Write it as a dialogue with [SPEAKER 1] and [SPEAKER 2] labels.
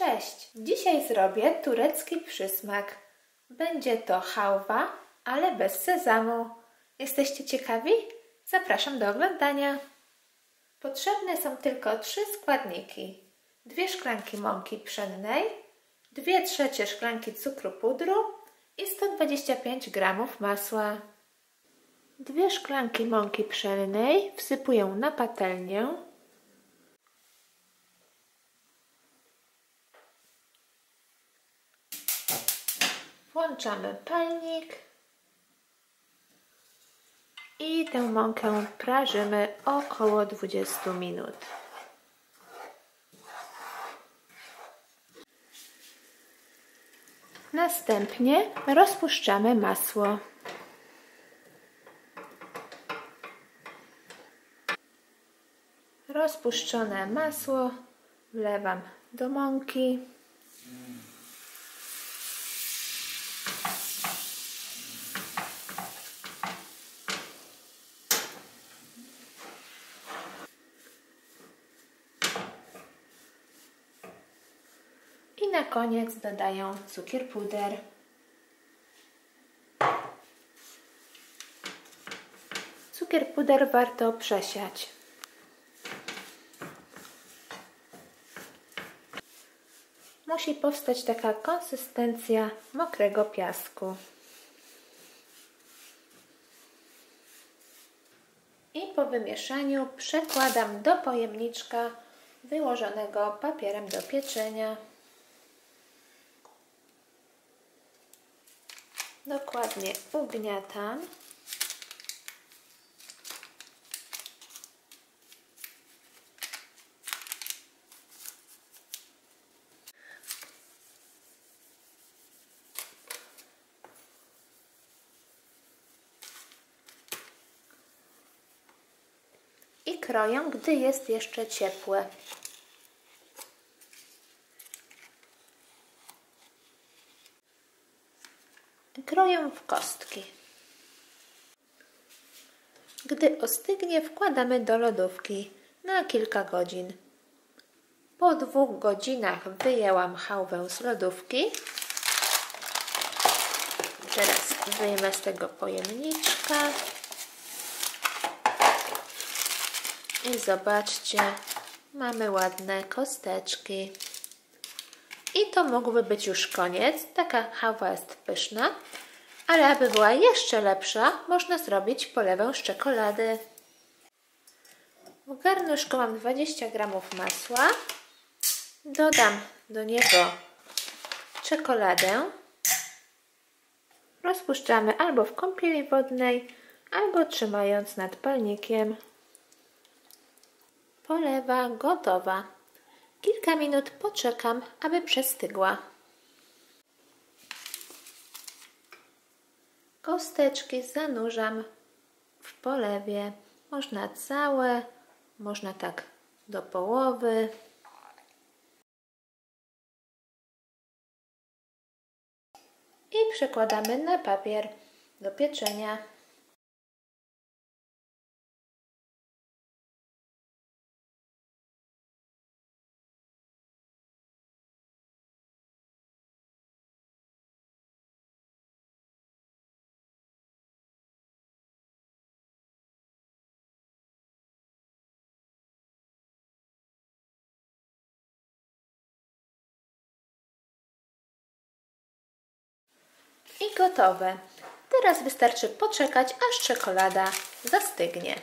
[SPEAKER 1] Cześć! Dzisiaj zrobię turecki przysmak. Będzie to chałwa, ale bez sezamu. Jesteście ciekawi? Zapraszam do oglądania. Potrzebne są tylko 3 składniki. 2 szklanki mąki pszennej, 2/3 szklanki cukru pudru i 125 g masła. 2 szklanki mąki pszennej wsypuję na patelnię. Włączamy palnik i tę mąkę prażymy około 20 minut. Następnie rozpuszczamy masło. Rozpuszczone masło wlewam do mąki. I na koniec dodaję cukier puder. Cukier puder warto przesiać. Musi powstać taka konsystencja mokrego piasku. I po wymieszaniu przekładam do pojemniczka wyłożonego papierem do pieczenia. Dokładnie ugniatam. I kroję, gdy jest jeszcze ciepłe. Kroję w kostki. Gdy ostygnie, wkładamy do lodówki na kilka godzin. Po 2 godzinach wyjęłam chałwę z lodówki. Teraz wyjmę z tego pojemniczka. I zobaczcie, mamy ładne kosteczki. I to mógłby być już koniec. Taka chałwa jest pyszna. Ale aby była jeszcze lepsza, można zrobić polewę z czekolady. W garnuszku mam 20 g masła. Dodam do niego czekoladę. Rozpuszczamy albo w kąpieli wodnej, albo trzymając nad palnikiem. Polewa gotowa. Kilka minut poczekam, aby przestygła. Kosteczki zanurzam w polewie. Można całe, można tak do połowy. I przekładamy na papier do pieczenia. I gotowe. Teraz wystarczy poczekać, aż czekolada zastygnie.